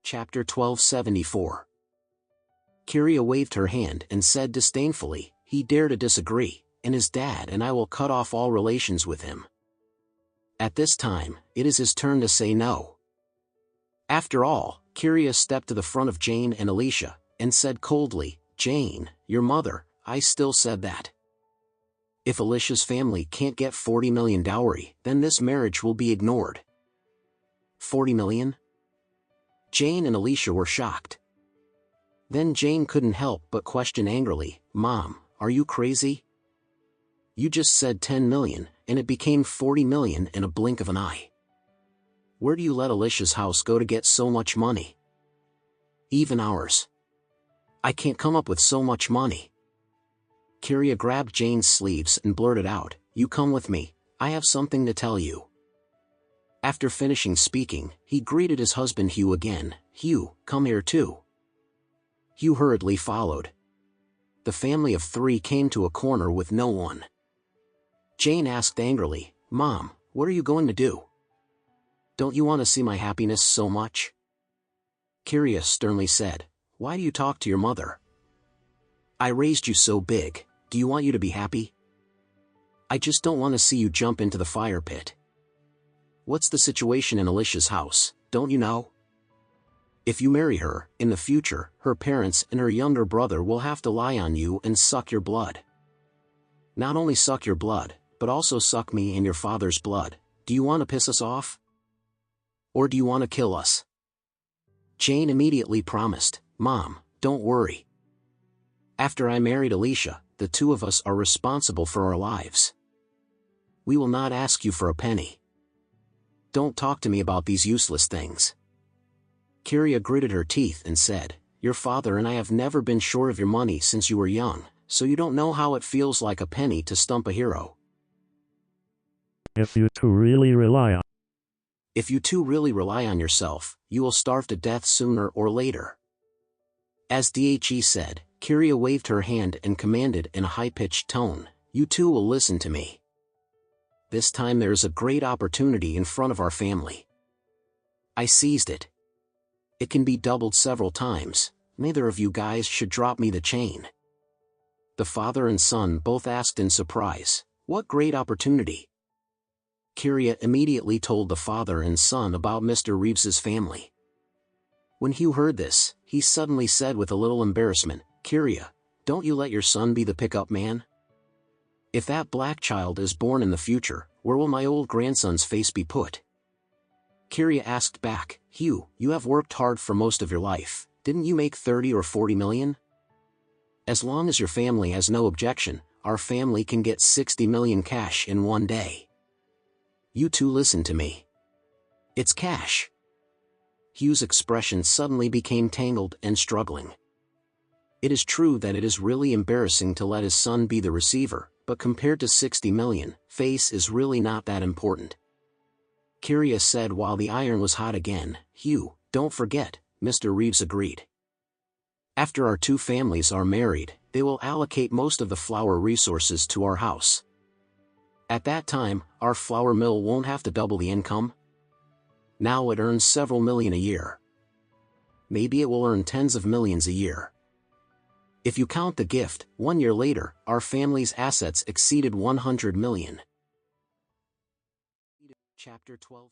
Chapter 1274. Kyria waved her hand and said disdainfully, "He dare to disagree, and his dad and I will cut off all relations with him." At this time, it is his turn to say no. After all, Kyria stepped to the front of Jane and Alicia, and said coldly, "Jane, your mother, I still said that. If Alicia's family can't get 40 million dowry, then this marriage will be ignored." 40 million? Jane and Alicia were shocked. Then Jane couldn't help but question angrily, "Mom, are you crazy? You just said 10 million, and it became 40 million in a blink of an eye. Where do you let Alicia's house go to get so much money? Even ours. I can't come up with so much money." Kyria grabbed Jane's sleeves and blurted out, "You come with me, I have something to tell you." After finishing speaking, he greeted his husband Hugh again. "Hugh, come here too." Hugh hurriedly followed. The family of three came to a corner with no one. Jane asked angrily, "Mom, what are you going to do? Don't you want to see my happiness so much?" Kyria sternly said, "Why do you talk to your mother? I raised you so big, do you want you to be happy? I just don't want to see you jump into the fire pit. What's the situation in Alicia's house, don't you know? If you marry her, in the future, her parents and her younger brother will have to lie on you and suck your blood. Not only suck your blood, but also suck me and your father's blood. Do you want to piss us off? Or do you want to kill us?" Jane immediately promised, "Mom, don't worry. After I married Alicia, the two of us are responsible for our lives. We will not ask you for a penny. Don't talk to me about these useless things." Kyria gritted her teeth and said, "Your father and I have never been short of your money since you were young, so you don't know how it feels like a penny to stump a hero. If you two really rely on yourself, you will starve to death sooner or later." As The said, Kyria waved her hand and commanded in a high-pitched tone, "You two will listen to me. This time there is a great opportunity in front of our family. I seized it. It can be doubled several times. Neither of you guys should drop me the chain." The father and son both asked in surprise, "What great opportunity?" Kyria immediately told the father and son about Mr. Reeves's family. When Hugh heard this, he suddenly said with a little embarrassment, "Kyria, don't you let your son be the pickup man? If that black child is born in the future, where will my old grandson's face be put?" Kyria asked back, "Hugh, you have worked hard for most of your life, didn't you make 30 or 40 million? As long as your family has no objection, our family can get 60 million cash in one day. You two listen to me. It's cash." Hugh's expression suddenly became tangled and struggling. It is true that it is really embarrassing to let his son be the receiver, but compared to 60 million, face is really not that important. Kyria said while the iron was hot again, "Hugh, don't forget," Mr. Reeves agreed. "After our two families are married, they will allocate most of the flour resources to our house. At that time, our flour mill won't have to double the income. Now it earns several million a year. Maybe it will earn tens of millions a year. If you count the gift, 1 year later, our family's assets exceeded 100 million. Chapter 12